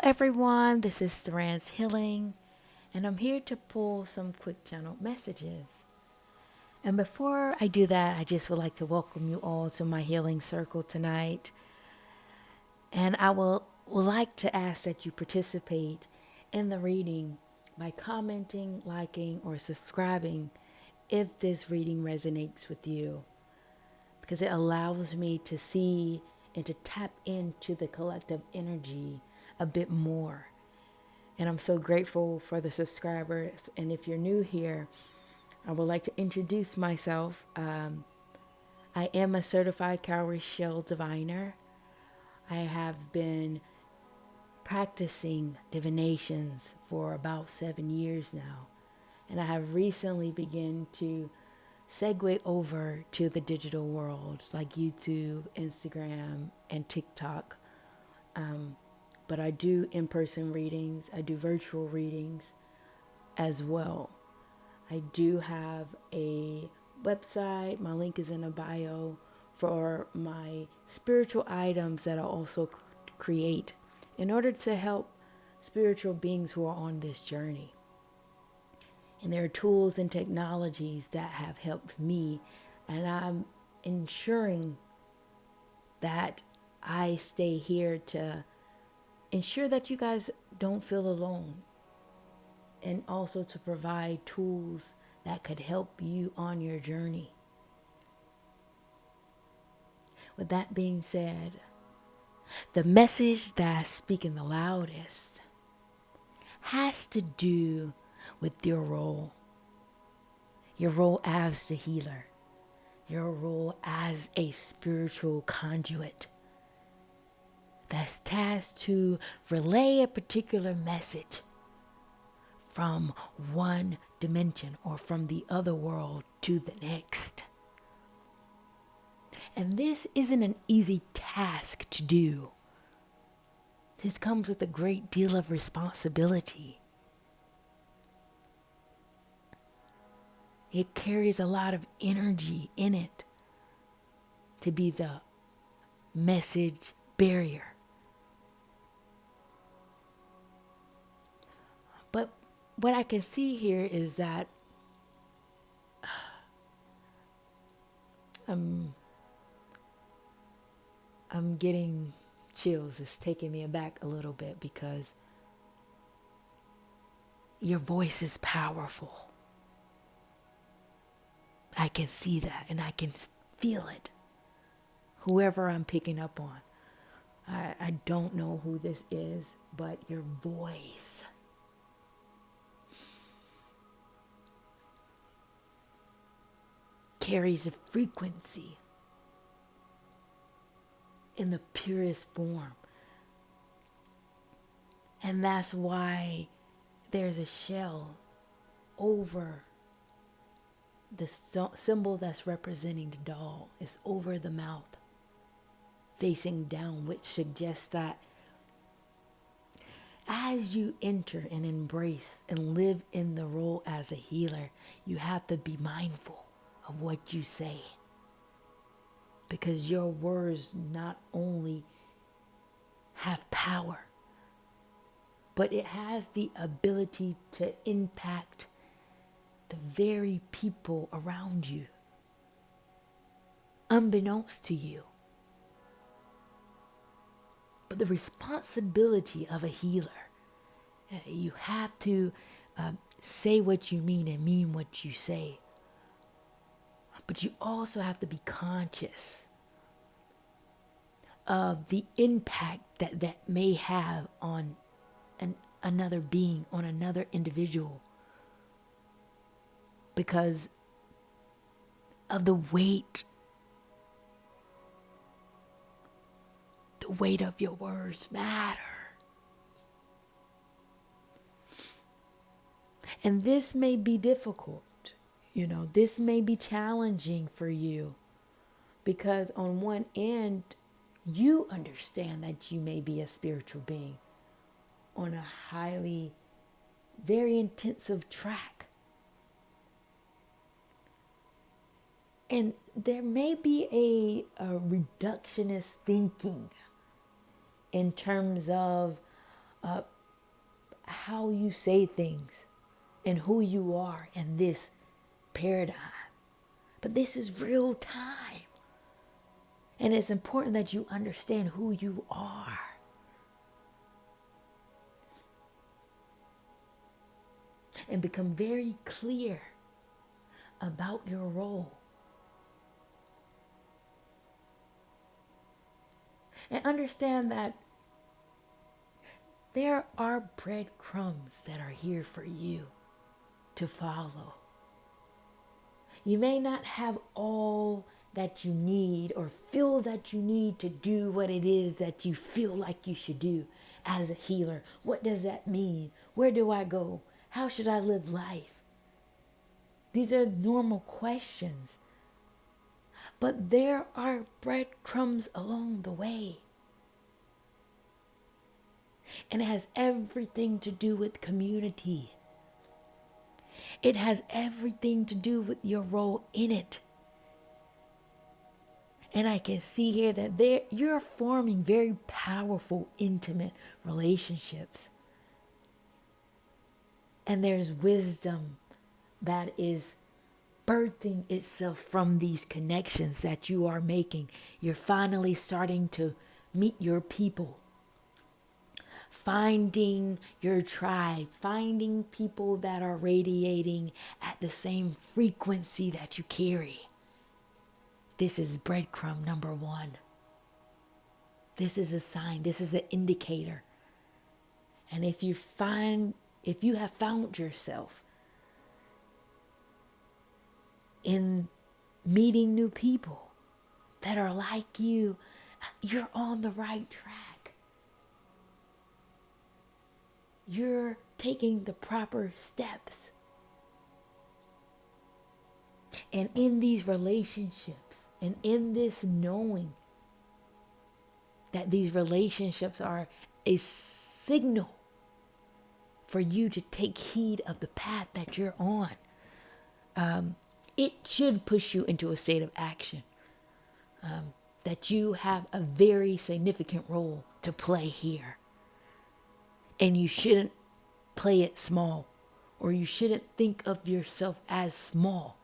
everyone, this is Saran's Healing, and I'm here to pull some quick channel messages. And before I do that, I just would like to welcome you all to my healing circle tonight. And I would like to ask that you participate in the reading by commenting, liking, or subscribing if this reading resonates with you, because it allows me to see and to tap into the collective energy a bit more. And I'm so grateful for the subscribers. And if you're new here, I would like to introduce myself. I am a certified cowrie shell diviner. I have been practicing divinations for about 7 years now. And I have recently begun to segue over to the digital world like YouTube, Instagram, and TikTok. But I do in-person readings. I do virtual readings as well. I do have a website. My link is in a bio for my spiritual items that I also create in order to help spiritual beings who are on this journey. And there are tools and technologies that have helped me, and I'm ensuring that I stay here to ensure that you guys don't feel alone, and also to provide tools that could help you on your journey. With that being said, the message that's speaking the loudest has to do with your role as the healer, your role as a spiritual conduit that's tasked to relay a particular message from one dimension or from the other world to the next. And this isn't an easy task to do. This comes with a great deal of responsibility. It carries a lot of energy in it to be the message barrier. But what I can see here is that I'm getting chills. It's taking me aback a little bit because your voice is powerful. I can see that and I can feel it. Whoever I'm picking up on. I don't know who this is, but your voice carries a frequency in the purest form. And that's why there's a shell over the symbol that's representing the doll. It's over the mouth, facing down, which suggests that as you enter and embrace and live in the role as a healer, you have to be mindful of what you say. Because your words not only have power, but it has the ability to impact the very people around you, unbeknownst to you. But the responsibility of a healer, you have to say what you mean and mean what you say. But you also have to be conscious of the impact that may have on another being, on another individual, because of the weight of your words matter. And this may be difficult. This may be challenging for you because on one end, you understand that you may be a spiritual being on a highly, very intensive track. And there may be a reductionist thinking in terms of how you say things and who you are in this paradigm. But this is real time. And it's important that you understand who you are. And become very clear about your role. And understand that there are breadcrumbs that are here for you to follow. You may not have all that you need or feel that you need to do what it is that you feel like you should do as a healer. What does that mean? Where do I go? How should I live life? These are normal questions. But there are breadcrumbs along the way. And it has everything to do with community. It has everything to do with your role in it. And I can see here that you're forming very powerful, intimate relationships. And there's wisdom that is birthing itself from these connections that you are making. You're finally starting to meet your people. Finding your tribe, finding people that are radiating at the same frequency that you carry. This is breadcrumb number 1. This is a sign, this is an indicator. And if you have found yourself in meeting new people that are like you, you're on the right track. You're taking the proper steps. And in these relationships and in this knowing that these relationships are a signal for you to take heed of the path that you're on, it should push you into a state of action. That you have a very significant role to play here. And you shouldn't play it small, or you shouldn't think of yourself as small,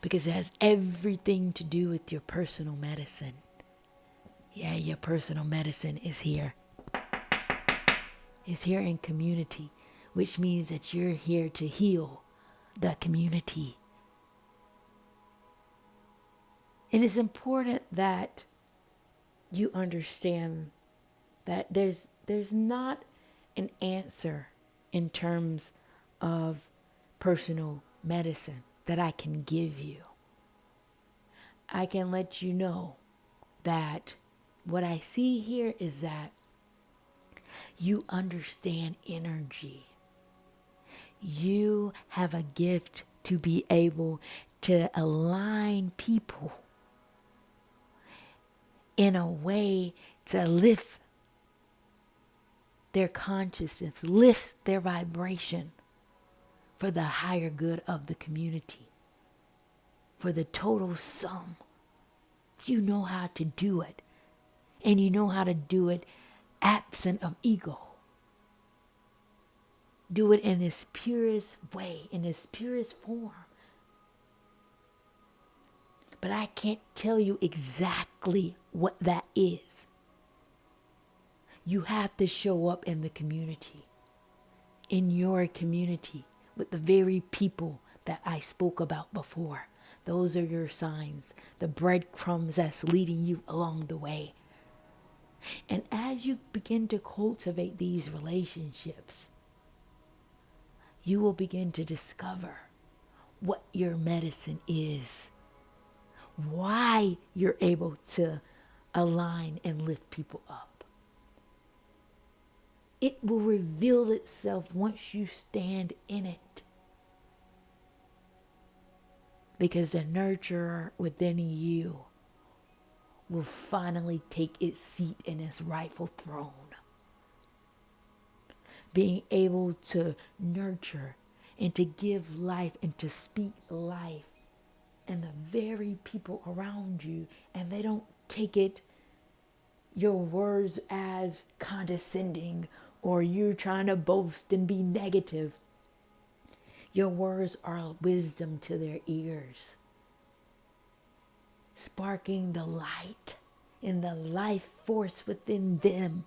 because it has everything to do with your personal medicine. Yeah, your personal medicine is here. It's here in community, which means that you're here to heal the community. And it's important that you understand that there's not an answer in terms of personal medicine that I can give you. I can let you know that what I see here is that you understand energy. You have a gift to be able to align people in a way to lift their consciousness, lift their vibration for the higher good of the community, for the total sum. You know how to do it, and you know how to do it absent of ego. Do it in its purest way, in its purest form. But I can't tell you exactly what that is. You have to show up in the community, in your community, with the very people that I spoke about before. Those are your signs, the breadcrumbs that's leading you along the way. And as you begin to cultivate these relationships, you will begin to discover what your medicine is, why you're able to align and lift people up. It will reveal itself once you stand in it. Because the nurturer within you will finally take its seat in its rightful throne. Being able to nurture and to give life and to speak life, and the very people around you, and they don't take it, your words as condescending or you're trying to boast and be negative. Your words are wisdom to their ears, sparking the light in the life force within them,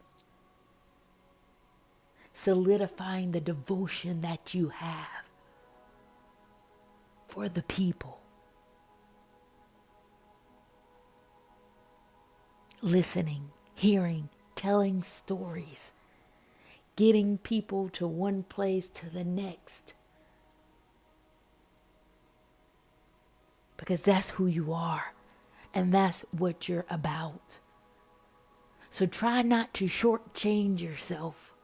solidifying the devotion that you have for the people. Listening, hearing, telling stories, getting people to one place to the next. Because that's who you are, and that's what you're about. So try not to shortchange yourself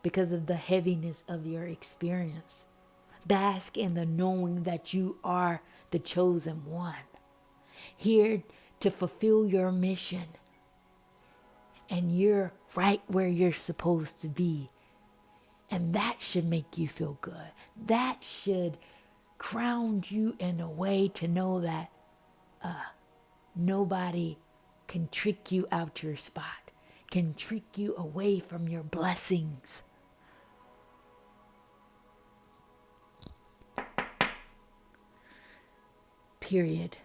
because of the heaviness of your experience. Bask in the knowing that you are the chosen one, here to fulfill your mission. And you're right where you're supposed to be. And that should make you feel good. That should ground you in a way to know that nobody can trick you out your spot, can trick you away from your blessings. Period.